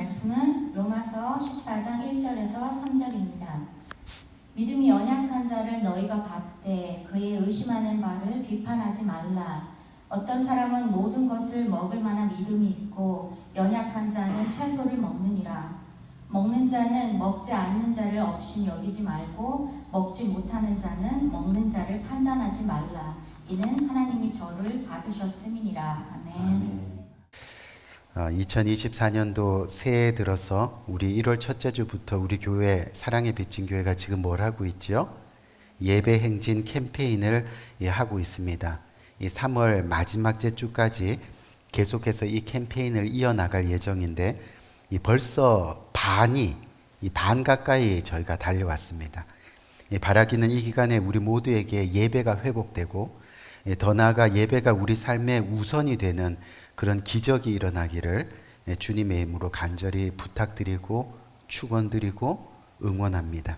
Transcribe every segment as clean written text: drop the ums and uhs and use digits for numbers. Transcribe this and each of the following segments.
말씀은 로마서 14장 1절에서 3절입니다. 믿음이 연약한 자를 너희가 받되 그의 의심하는 바를 비판하지 말라. 어떤 사람은 모든 것을 먹을 만한 믿음이 있고 연약한 자는 채소를 먹느니라. 먹는 자는 먹지 않는 자를 업신 여기지 말고 먹지 못하는 자는 먹는 자를 판단하지 말라. 이는 하나님이 저를 받으셨음이니라. 아멘. 2024년도 새해 들어서 우리 1월 첫째 주부터 우리 교회 사랑의 빛인 교회가 지금 뭘 하고 있죠? 예배 행진 캠페인을 하고 있습니다. 이 3월 마지막 주까지 계속해서 이 캠페인을 이어나갈 예정인데 벌써 반 가까이 저희가 달려왔습니다. 바라기는 이 기간에 우리 모두에게 예배가 회복되고 더 나아가 예배가 우리 삶의 우선이 되는 그런 기적이 일어나기를 주님의 이름으로 간절히 부탁드리고 축원드리고 응원합니다.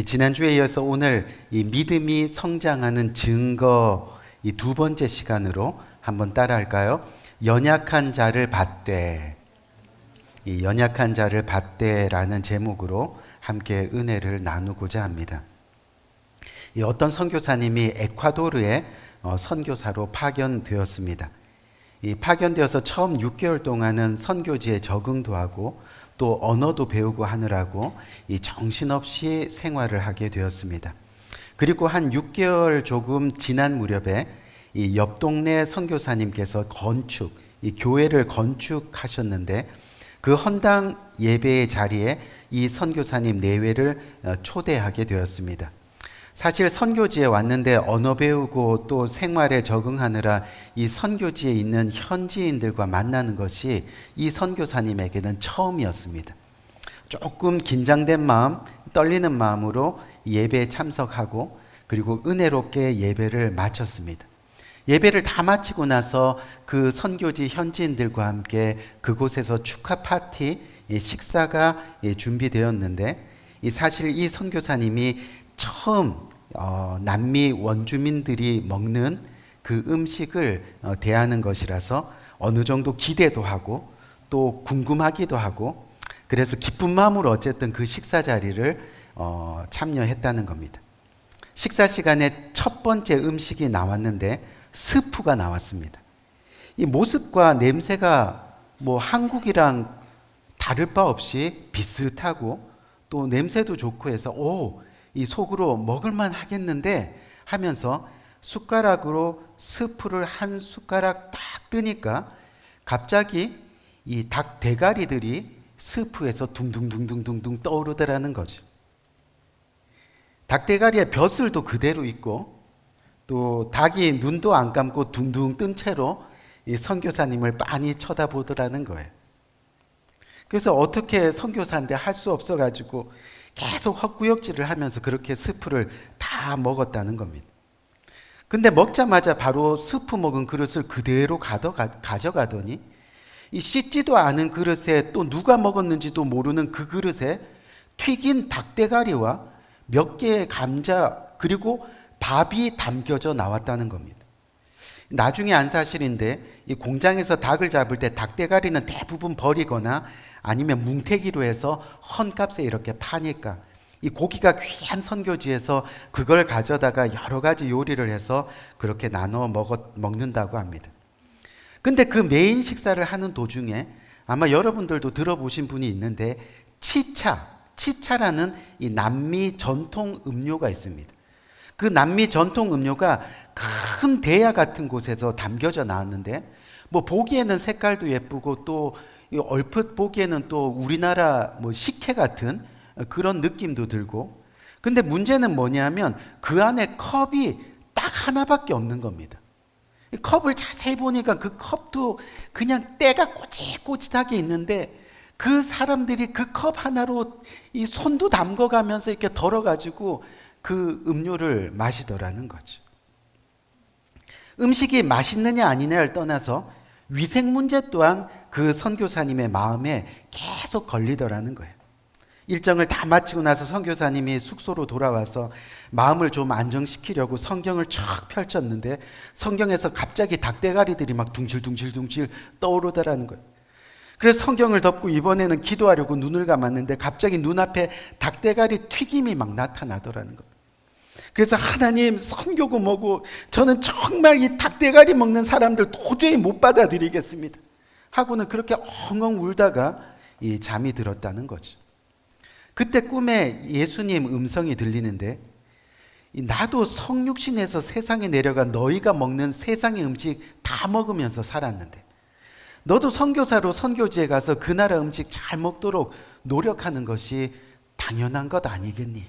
지난주에 이어서 오늘 이 믿음이 성장하는 증거 이 두 번째 시간으로 한번 따라할까요? 연약한 자를 받되, 이 연약한 자를 받되라는 제목으로 함께 은혜를 나누고자 합니다. 어떤 선교사님이 에콰도르에 선교사로 파견되었습니다. 이 파견되어서 처음 6개월 동안은 선교지에 적응도 하고 또 언어도 배우고 하느라고 이 정신없이 생활을 하게 되었습니다. 그리고 한 6개월 조금 지난 무렵에 이 옆 동네 선교사님께서 이 교회를 건축하셨는데 그 헌당 예배의 자리에 이 선교사님 내외를 초대하게 되었습니다. 사실 선교지에 왔는데 언어 배우고 또 생활에 적응하느라 이 선교지에 있는 현지인들과 만나는 것이 이 선교사님에게는 처음이었습니다. 조금 긴장된 마음, 떨리는 마음으로 예배에 참석하고 그리고 은혜롭게 예배를 마쳤습니다. 예배를 다 마치고 나서 그 선교지 현지인들과 함께 그곳에서 축하 파티, 식사가 준비되었는데 사실 이 선교사님이 처음 남미 원주민들이 먹는 그 음식을 대하는 것이라서 어느 정도 기대도 하고 또 궁금하기도 하고 그래서 기쁜 마음으로 어쨌든 그 식사 자리를 참여했다는 겁니다. 식사 시간에 첫 번째 음식이 나왔는데 스프가 나왔습니다. 이 모습과 냄새가 뭐 한국이랑 다를 바 없이 비슷하고 또 냄새도 좋고 해서 이 속으로 먹을만 하겠는데 하면서 숟가락으로 스프를 한 숟가락 딱 뜨니까 갑자기 이 닭 대가리들이 스프에서 둥둥둥둥둥둥 떠오르더라는 거죠. 닭 대가리에 벼슬도 그대로 있고 또 닭이 눈도 안 감고 둥둥 뜬 채로 이 선교사님을 빤히 쳐다보더라는 거예요. 그래서 어떻게 선교사인데 할 수 없어가지고 계속 헛구역질을 하면서 그렇게 스프를 다 먹었다는 겁니다. 근데 먹자마자 바로 스프 먹은 그릇을 그대로 가져가더니 이 씻지도 않은 그릇에 또 누가 먹었는지도 모르는 그 그릇에 튀긴 닭대가리와 몇 개의 감자 그리고 밥이 담겨져 나왔다는 겁니다. 나중에 안 사실인데 이 공장에서 닭을 잡을 때 닭대가리는 대부분 버리거나 아니면 뭉태기로 해서 헌값에 이렇게 파니까 이 고기가 귀한 선교지에서 그걸 가져다가 여러 가지 요리를 해서 그렇게 나눠 먹는다고 합니다. 근데 그 메인 식사를 하는 도중에 아마 여러분들도 들어보신 분이 있는데 치차라는 이 남미 전통 음료가 있습니다. 그 남미 전통 음료가 큰 대야 같은 곳에서 담겨져 나왔는데 뭐 보기에는 색깔도 예쁘고 또 얼핏 보기에는 또 우리나라 뭐 식혜 같은 그런 느낌도 들고 근데 문제는 뭐냐면 그 안에 컵이 딱 하나밖에 없는 겁니다. 컵을 자세히 보니까 그 컵도 그냥 때가 꼬짓꼬짓하게 있는데 그 사람들이 그 컵 하나로 이 손도 담궈가면서 이렇게 덜어가지고 그 음료를 마시더라는 거죠. 음식이 맛있느냐 아니냐를 떠나서 위생 문제 또한 그 선교사님의 마음에 계속 걸리더라는 거예요. 일정을 다 마치고 나서 선교사님이 숙소로 돌아와서 마음을 좀 안정시키려고 성경을 쫙 펼쳤는데 성경에서 갑자기 닭대가리들이 막 둥실둥실 떠오르더라는 거예요. 그래서 성경을 덮고 이번에는 기도하려고 눈을 감았는데 갑자기 눈앞에 닭대가리 튀김이 막 나타나더라는 거예요. 그래서 하나님, 선교고 뭐고 저는 정말 이 닭대가리 먹는 사람들 도저히 못 받아들이겠습니다 하고는 그렇게 엉엉 울다가 이 잠이 들었다는 거죠. 그때 꿈에 예수님 음성이 들리는데, 나도 성육신에서 세상에 내려가 너희가 먹는 세상의 음식 다 먹으면서 살았는데 너도 선교사로 선교지에 가서 그 나라 음식 잘 먹도록 노력하는 것이 당연한 것 아니겠니?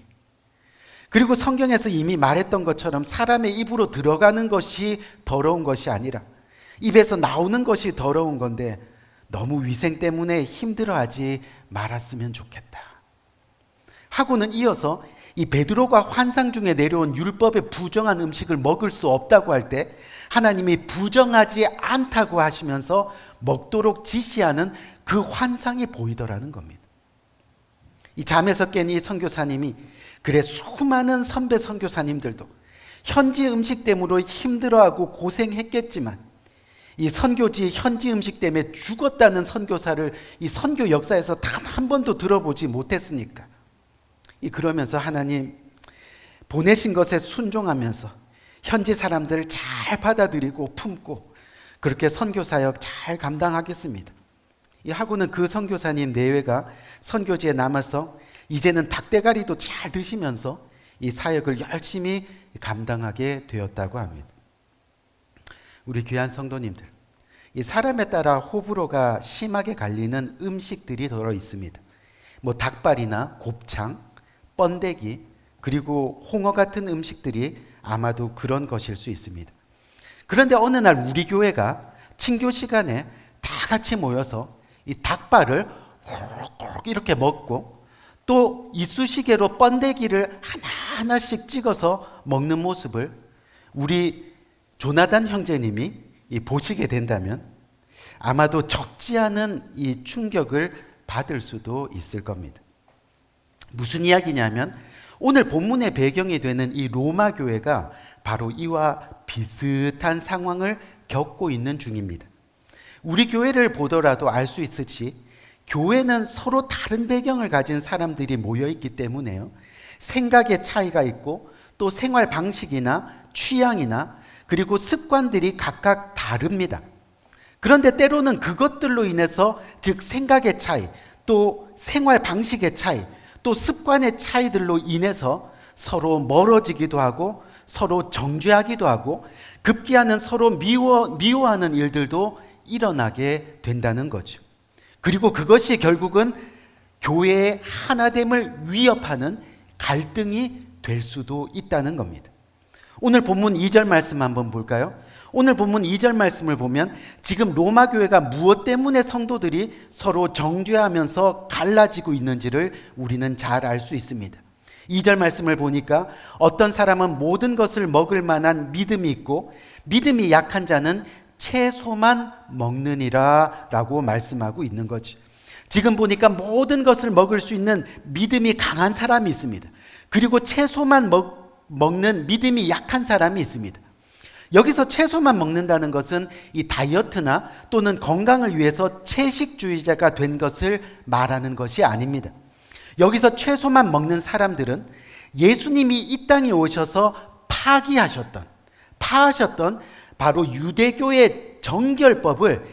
그리고 성경에서 이미 말했던 것처럼 사람의 입으로 들어가는 것이 더러운 것이 아니라 입에서 나오는 것이 더러운 건데 너무 위생 때문에 힘들어하지 말았으면 좋겠다 하고는 이어서 이 베드로가 환상 중에 내려온 율법의 부정한 음식을 먹을 수 없다고 할 때 하나님이 부정하지 않다고 하시면서 먹도록 지시하는 그 환상이 보이더라는 겁니다. 이 잠에서 깬 이 선교사님이, 그래 수많은 선배 선교사님들도 현지 음식 때문에 힘들어하고 고생했겠지만 이 선교지 현지 음식 때문에 죽었다는 선교사를 이 선교 역사에서 단 한 번도 들어보지 못했으니까 그러면서 하나님 보내신 것에 순종하면서 현지 사람들을 잘 받아들이고 품고 그렇게 선교사역 잘 감당하겠습니다 하고는 그 선교사님 내외가 선교지에 남아서 이제는 닭대가리도 잘 드시면서 이 사역을 열심히 감당하게 되었다고 합니다. 우리 귀한 성도님들, 이 사람에 따라 호불호가 심하게 갈리는 음식들이 들어 있습니다. 뭐 닭발이나 곱창, 번데기, 그리고 홍어 같은 음식들이 아마도 그런 것일 수 있습니다. 그런데 어느 날 우리 교회가 친교 시간에 다 같이 모여서 이 닭발을 호로록 이렇게 먹고 또 이쑤시개로 번데기를 하나하나씩 찍어서 먹는 모습을 우리 조나단 형제님이 보시게 된다면 아마도 적지 않은 이 충격을 받을 수도 있을 겁니다. 무슨 이야기냐면 오늘 본문의 배경이 되는 이 로마 교회가 바로 이와 비슷한 상황을 겪고 있는 중입니다. 우리 교회를 보더라도 알 수 있듯이 교회는 서로 다른 배경을 가진 사람들이 모여 있기 때문에요. 생각의 차이가 있고 또 생활 방식이나 취향이나 그리고 습관들이 각각 다릅니다. 그런데 때로는 그것들로 인해서 즉 생각의 차이, 또 생활 방식의 차이, 또 습관의 차이들로 인해서 서로 멀어지기도 하고 서로 정죄하기도 하고 급기야는 서로 미워하는 일들도 일어나게 된다는 거죠. 그리고 그것이 결국은 교회의 하나됨을 위협하는 갈등이 될 수도 있다는 겁니다. 오늘 본문 2절 말씀 한번 볼까요? 오늘 본문 2절 말씀을 보면 지금 로마 교회가 무엇 때문에 성도들이 서로 정죄하면서 갈라지고 있는지를 우리는 잘 알 수 있습니다. 2절 말씀을 보니까 어떤 사람은 모든 것을 먹을 만한 믿음이 있고 믿음이 약한 자는 채소만 먹느니라 라고 말씀하고 있는 거죠. 지금 보니까 모든 것을 먹을 수 있는 믿음이 강한 사람이 있습니다. 그리고 채소만 먹는 믿음이 약한 사람이 있습니다. 여기서 채소만 먹는다는 것은 이 다이어트나 또는 건강을 위해서 채식주의자가 된 것을 말하는 것이 아닙니다. 여기서 채소만 먹는 사람들은 예수님이 이 땅에 오셔서 파하셨던 바로 유대교의 정결법을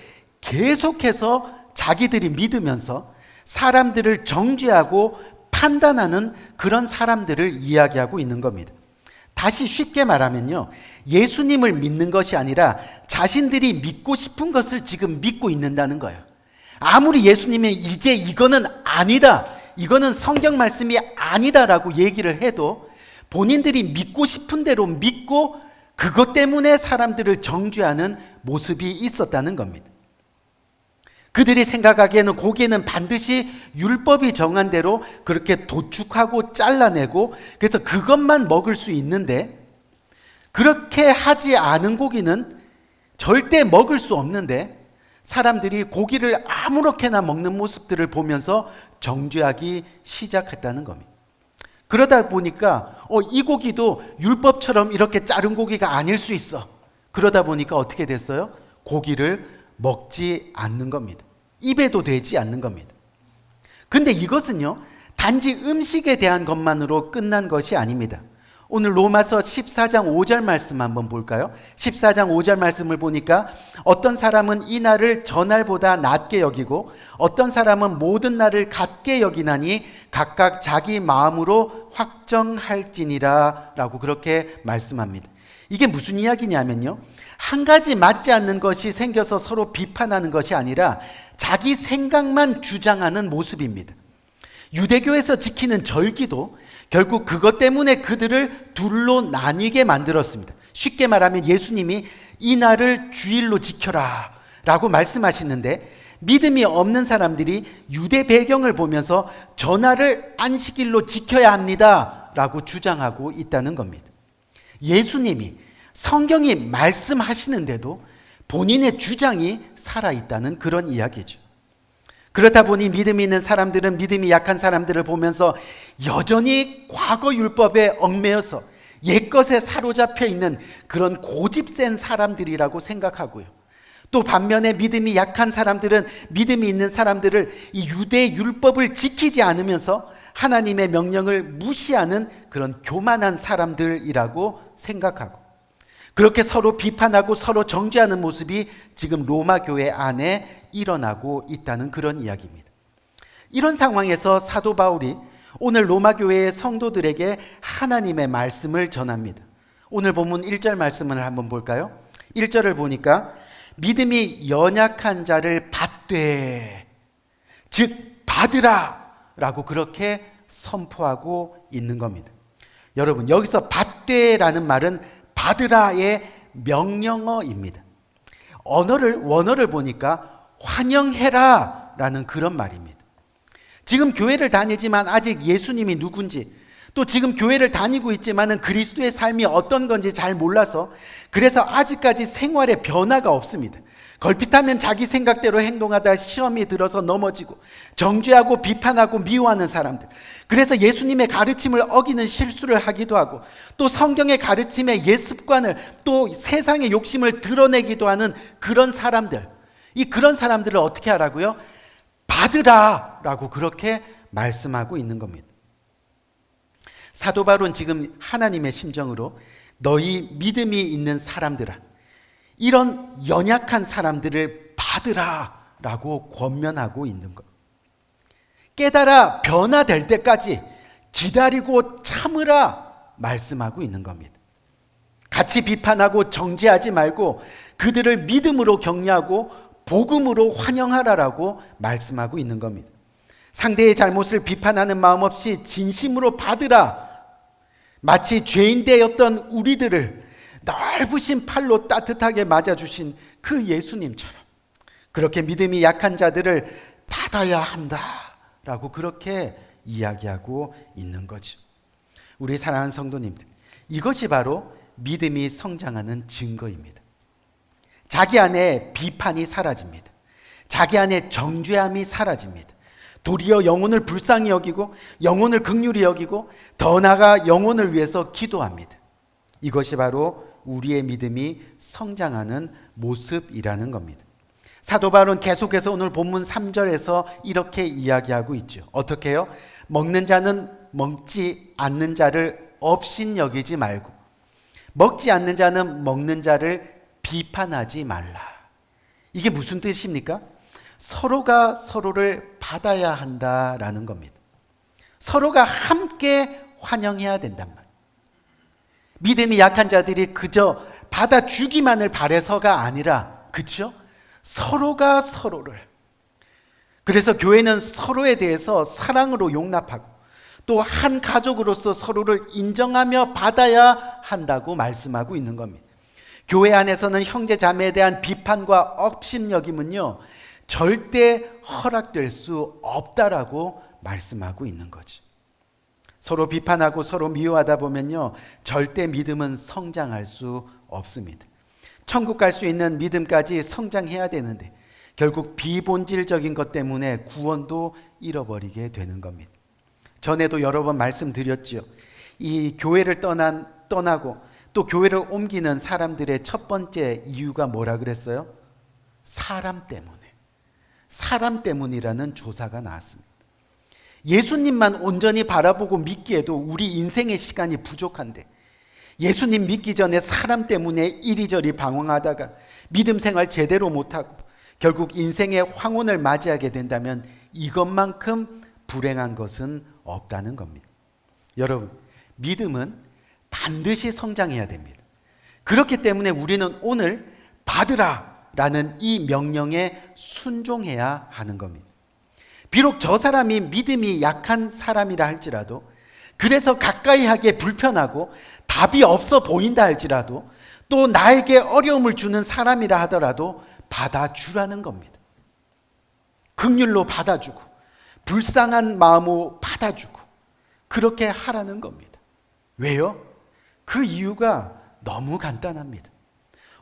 계속해서 자기들이 믿으면서 사람들을 정죄하고 판단하는 그런 사람들을 이야기하고 있는 겁니다. 다시 쉽게 말하면요, 예수님을 믿는 것이 아니라 자신들이 믿고 싶은 것을 지금 믿고 있는다는 거예요. 아무리 예수님이 이제 이거는 아니다, 이거는 성경 말씀이 아니다라고 얘기를 해도 본인들이 믿고 싶은 대로 믿고 그것 때문에 사람들을 정죄하는 모습이 있었다는 겁니다. 그들이 생각하기에는 고기는 반드시 율법이 정한 대로 그렇게 도축하고 잘라내고 그래서 그것만 먹을 수 있는데 그렇게 하지 않은 고기는 절대 먹을 수 없는데 사람들이 고기를 아무렇게나 먹는 모습들을 보면서 정죄하기 시작했다는 겁니다. 그러다 보니까 이 고기도 율법처럼 이렇게 자른 고기가 아닐 수 있어. 그러다 보니까 어떻게 됐어요? 고기를 먹지 않는 겁니다. 입에도 되지 않는 겁니다. 근데 이것은요, 단지 음식에 대한 것만으로 끝난 것이 아닙니다. 오늘 로마서 14장 5절 말씀 한번 볼까요? 14장 5절 말씀을 보니까 어떤 사람은 이 날을 전날보다 낮게 여기고 어떤 사람은 모든 날을 같게 여기나니 각각 자기 마음으로 확정할지니라 라고 그렇게 말씀합니다. 이게 무슨 이야기냐면요, 한 가지 맞지 않는 것이 생겨서 서로 비판하는 것이 아니라 자기 생각만 주장하는 모습입니다. 유대교에서 지키는 절기도 결국 그것 때문에 그들을 둘로 나뉘게 만들었습니다. 쉽게 말하면 예수님이 이 날을 주일로 지켜라 라고 말씀하시는데, 믿음이 없는 사람들이 유대 배경을 보면서 저 날을 안식일로 지켜야 합니다 라고 주장하고 있다는 겁니다. 예수님이 성경이 말씀하시는데도 본인의 주장이 살아있다는 그런 이야기죠. 그렇다 보니 믿음이 있는 사람들은 믿음이 약한 사람들을 보면서 여전히 과거 율법에 얽매여서 옛것에 사로잡혀 있는 그런 고집센 사람들이라고 생각하고요. 또 반면에 믿음이 약한 사람들은 믿음이 있는 사람들을 이 유대 율법을 지키지 않으면서 하나님의 명령을 무시하는 그런 교만한 사람들이라고 생각하고, 그렇게 서로 비판하고 서로 정죄하는 모습이 지금 로마 교회 안에 일어나고 있다는 그런 이야기입니다. 이런 상황에서 사도 바울이 오늘 로마 교회의 성도들에게 하나님의 말씀을 전합니다. 오늘 본문 1절 말씀을 한번 볼까요? 1절을 보니까 믿음이 연약한 자를 받되, 즉 받으라 라고 그렇게 선포하고 있는 겁니다. 여러분, 여기서 받되라는 말은 받으라의 명령어입니다. 원어를 보니까 환영해라 라는 그런 말입니다. 지금 교회를 다니지만 아직 예수님이 누군지, 또 지금 교회를 다니고 있지만은 그리스도의 삶이 어떤 건지 잘 몰라서, 그래서 아직까지 생활에 변화가 없습니다. 걸핏하면 자기 생각대로 행동하다 시험이 들어서 넘어지고 정죄하고 비판하고 미워하는 사람들, 그래서 예수님의 가르침을 어기는 실수를 하기도 하고 또 성경의 가르침의 옛 습관을, 또 세상의 욕심을 드러내기도 하는 그런 사람들, 그런 사람들을 어떻게 하라고요? 받으라 라고 그렇게 말씀하고 있는 겁니다. 사도 바울은 지금 하나님의 심정으로 너희 믿음이 있는 사람들아, 이런 연약한 사람들을 받으라 라고 권면하고 있는 것. 깨달아 변화될 때까지 기다리고 참으라 말씀하고 있는 겁니다. 같이 비판하고 정죄하지 말고 그들을 믿음으로 격려하고 복음으로 환영하라라고 말씀하고 있는 겁니다. 상대의 잘못을 비판하는 마음 없이 진심으로 받으라, 마치 죄인 되었던 우리들을 넓으신 팔로 따뜻하게 맞아주신 그 예수님처럼 그렇게 믿음이 약한 자들을 받아야 한다라고 그렇게 이야기하고 있는 거죠. 우리 사랑하는 성도님들, 이것이 바로 믿음이 성장하는 증거입니다. 자기 안에 비판이 사라집니다. 자기 안에 정죄함이 사라집니다. 도리어 영혼을 불쌍히 여기고 영혼을 긍휼히 여기고 더 나아가 영혼을 위해서 기도합니다. 이것이 바로 우리의 믿음이 성장하는 모습이라는 겁니다. 사도 바울은 계속해서 오늘 본문 3절에서 이렇게 이야기하고 있죠. 어떻게 해요? 먹는 자는 먹지 않는 자를 업신여기지 말고 먹지 않는 자는 먹는 자를 비판하지 말라. 이게 무슨 뜻입니까? 서로가 서로를 받아야 한다라는 겁니다. 서로가 함께 환영해야 된단 말이에요. 믿음이 약한 자들이 그저 받아주기만을 바라서가 아니라, 그렇죠? 서로가 서로를, 그래서 교회는 서로에 대해서 사랑으로 용납하고 또 한 가족으로서 서로를 인정하며 받아야 한다고 말씀하고 있는 겁니다. 교회 안에서는 형제 자매에 대한 비판과 업신여김은요 절대 허락될 수 없다라고 말씀하고 있는 거죠. 서로 비판하고 서로 미워하다 보면요 절대 믿음은 성장할 수 없습니다. 천국 갈 수 있는 믿음까지 성장해야 되는데 결국 비본질적인 것 때문에 구원도 잃어버리게 되는 겁니다. 전에도 여러 번 말씀드렸죠. 이 교회를 떠나고 또 교회를 옮기는 사람들의 첫 번째 이유가 뭐라 그랬어요? 사람 때문에. 사람 때문이라는 조사가 나왔습니다. 예수님만 온전히 바라보고 믿기에도 우리 인생의 시간이 부족한데 예수님 믿기 전에 사람 때문에 이리저리 방황하다가 믿음 생활 제대로 못하고 결국 인생의 황혼을 맞이하게 된다면 이것만큼 불행한 것은 없다는 겁니다. 여러분, 믿음은 반드시 성장해야 됩니다. 그렇기 때문에 우리는 오늘 받으라 라는 이 명령에 순종해야 하는 겁니다. 비록 저 사람이 믿음이 약한 사람이라 할지라도, 그래서 가까이 하기에 불편하고 답이 없어 보인다 할지라도, 또 나에게 어려움을 주는 사람이라 하더라도 받아주라는 겁니다. 긍휼로 받아주고 불쌍한 마음으로 받아주고 그렇게 하라는 겁니다. 왜요? 그 이유가 너무 간단합니다.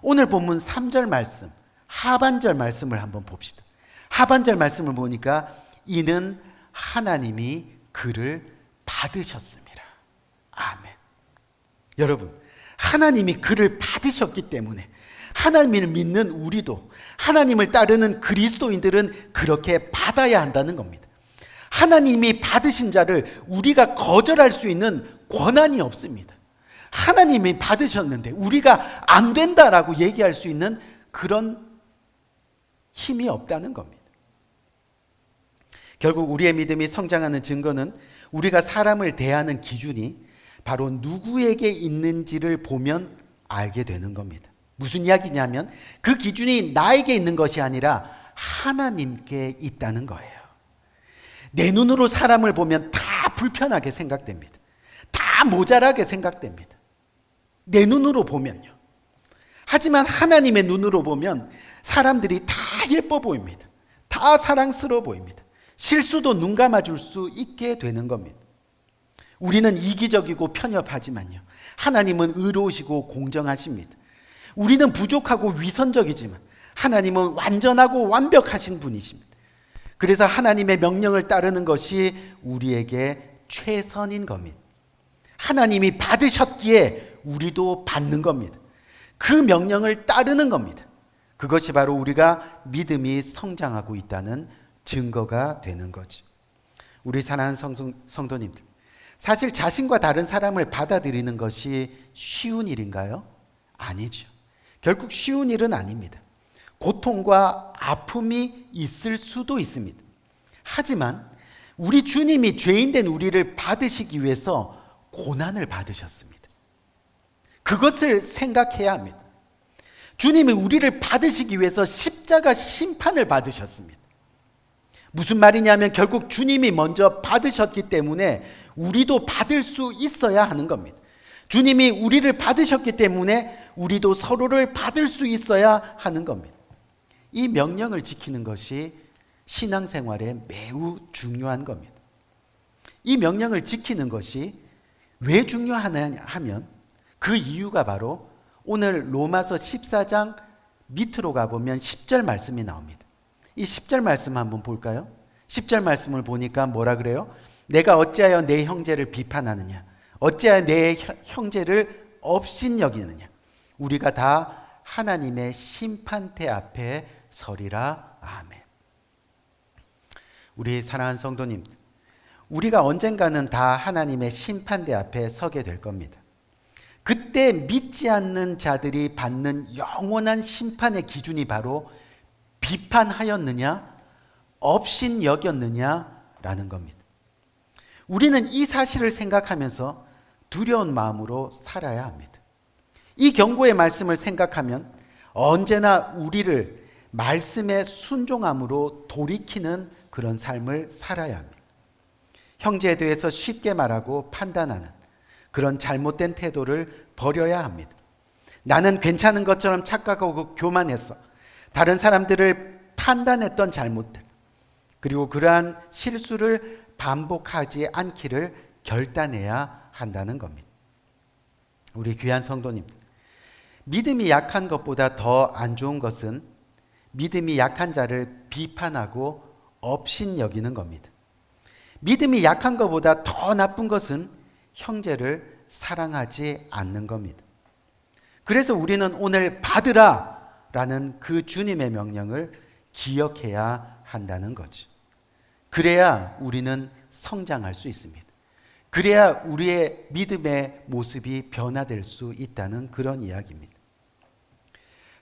오늘 본문 3절 말씀, 하반절 말씀을 한번 봅시다. 하반절 말씀을 보니까 이는 하나님이 그를 받으셨습니다. 아멘. 여러분, 하나님이 그를 받으셨기 때문에 하나님을 믿는 우리도, 하나님을 따르는 그리스도인들은 그렇게 받아야 한다는 겁니다. 하나님이 받으신 자를 우리가 거절할 수 있는 권한이 없습니다. 하나님이 받으셨는데 우리가 안 된다라고 얘기할 수 있는 그런 힘이 없다는 겁니다. 결국 우리의 믿음이 성장하는 증거는 우리가 사람을 대하는 기준이 바로 누구에게 있는지를 보면 알게 되는 겁니다. 무슨 이야기냐면 그 기준이 나에게 있는 것이 아니라 하나님께 있다는 거예요. 내 눈으로 사람을 보면 다 불편하게 생각됩니다. 다 모자라게 생각됩니다. 내 눈으로 보면요. 하지만 하나님의 눈으로 보면 사람들이 다 예뻐 보입니다. 다 사랑스러워 보입니다. 실수도 눈 감아줄 수 있게 되는 겁니다. 우리는 이기적이고 편협하지만요, 하나님은 의로우시고 공정하십니다. 우리는 부족하고 위선적이지만 하나님은 완전하고 완벽하신 분이십니다. 그래서 하나님의 명령을 따르는 것이 우리에게 최선인 겁니다. 하나님이 받으셨기에 우리도 받는 겁니다. 그 명령을 따르는 겁니다. 그것이 바로 우리가 믿음이 성장하고 있다는 증거가 되는 거죠. 우리 사랑하는 성도님들, 사실 자신과 다른 사람을 받아들이는 것이 쉬운 일인가요? 아니죠. 결국 쉬운 일은 아닙니다. 고통과 아픔이 있을 수도 있습니다. 하지만 우리 주님이 죄인된 우리를 받으시기 위해서 고난을 받으셨습니다. 그것을 생각해야 합니다. 주님이 우리를 받으시기 위해서 십자가 심판을 받으셨습니다. 무슨 말이냐면 결국 주님이 먼저 받으셨기 때문에 우리도 받을 수 있어야 하는 겁니다. 주님이 우리를 받으셨기 때문에 우리도 서로를 받을 수 있어야 하는 겁니다. 이 명령을 지키는 것이 신앙생활에 매우 중요한 겁니다. 이 명령을 지키는 것이 왜 중요하냐 하면 그 이유가 바로 오늘 로마서 14장 밑으로 가보면 10절 말씀이 나옵니다. 이 10절 말씀 한번 볼까요? 10절 말씀을 보니까 뭐라 그래요? 내가 어찌하여 내 형제를 비판하느냐? 어찌하여 내 형제를 업신여기느냐? 우리가 다 하나님의 심판대 앞에 서리라. 아멘. 우리 사랑하는 성도님, 우리가 언젠가는 다 하나님의 심판대 앞에 서게 될 겁니다. 그때 믿지 않는 자들이 받는 영원한 심판의 기준이 바로 비판하였느냐, 업신여겼느냐라는 겁니다. 우리는 이 사실을 생각하면서 두려운 마음으로 살아야 합니다. 이 경고의 말씀을 생각하면 언제나 우리를 말씀에 순종함으로 돌이키는 그런 삶을 살아야 합니다. 형제에 대해서 쉽게 말하고 판단하는 그런 잘못된 태도를 버려야 합니다. 나는 괜찮은 것처럼 착각하고 교만해서 다른 사람들을 판단했던 잘못들, 그리고 그러한 실수를 반복하지 않기를 결단해야 한다는 겁니다. 우리 귀한 성도님들, 믿음이 약한 것보다 더 안 좋은 것은 믿음이 약한 자를 비판하고 업신여기는 겁니다. 믿음이 약한 것보다 더 나쁜 것은 형제를 사랑하지 않는 겁니다. 그래서 우리는 오늘 받으라 라는 그 주님의 명령을 기억해야 한다는 거죠. 그래야 우리는 성장할 수 있습니다. 그래야 우리의 믿음의 모습이 변화될 수 있다는 그런 이야기입니다.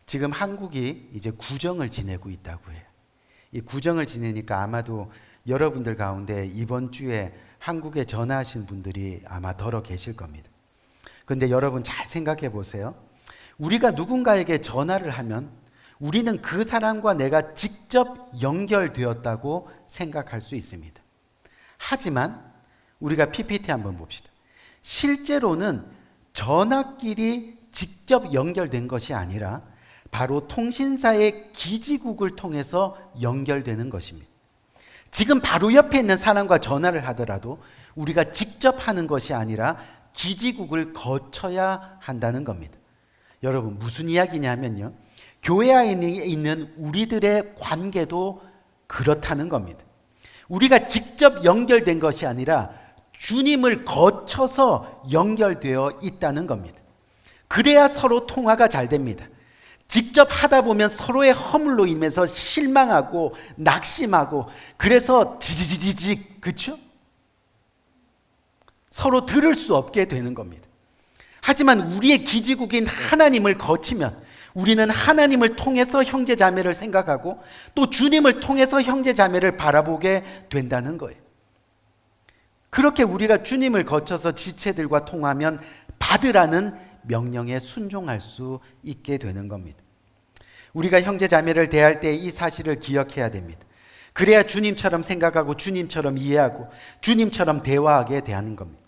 지금 한국이 이제 구정을 지내고 있다고 해요. 이 구정을 지내니까 아마도 여러분들 가운데 이번 주에 한국에 전화하신 분들이 아마 더러 계실 겁니다. 그런데 여러분 잘 생각해 보세요. 우리가 누군가에게 전화를 하면 우리는 그 사람과 내가 직접 연결되었다고 생각할 수 있습니다. 하지만 우리가 PPT 한번 봅시다. 실제로는 전화끼리 직접 연결된 것이 아니라 바로 통신사의 기지국을 통해서 연결되는 것입니다. 지금 바로 옆에 있는 사람과 전화를 하더라도 우리가 직접 하는 것이 아니라 기지국을 거쳐야 한다는 겁니다. 여러분 무슨 이야기냐면요. 교회 안에 있는 우리들의 관계도 그렇다는 겁니다. 우리가 직접 연결된 것이 아니라 주님을 거쳐서 연결되어 있다는 겁니다. 그래야 서로 통화가 잘 됩니다. 직접 하다 보면 서로의 허물로 인해서 실망하고 낙심하고 그래서 지지지직 그렇죠? 서로 들을 수 없게 되는 겁니다. 하지만 우리의 기지국인 하나님을 거치면 우리는 하나님을 통해서 형제자매를 생각하고 또 주님을 통해서 형제자매를 바라보게 된다는 거예요. 그렇게 우리가 주님을 거쳐서 지체들과 통하면 받으라는 명령에 순종할 수 있게 되는 겁니다. 우리가 형제자매를 대할 때 이 사실을 기억해야 됩니다. 그래야 주님처럼 생각하고 주님처럼 이해하고 주님처럼 대화하게 대하는 겁니다.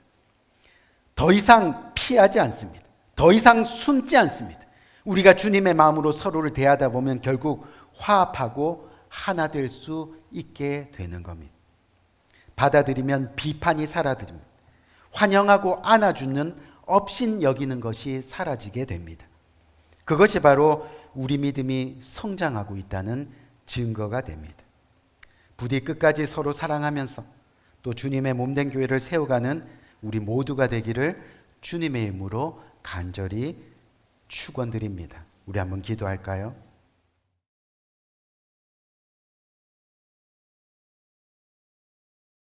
더 이상 피하지 않습니다. 더 이상 숨지 않습니다. 우리가 주님의 마음으로 서로를 대하다 보면 결국 화합하고 하나 될 수 있게 되는 겁니다. 받아들이면 비판이 사라집니다. 환영하고 안아주는 업신 여기는 것이 사라지게 됩니다. 그것이 바로 우리 믿음이 성장하고 있다는 증거가 됩니다. 부디 끝까지 서로 사랑하면서 또 주님의 몸된 교회를 세워가는 우리 모두가 되기를 주님의 이름으로 간절히 축원드립니다. 우리 한번 기도할까요?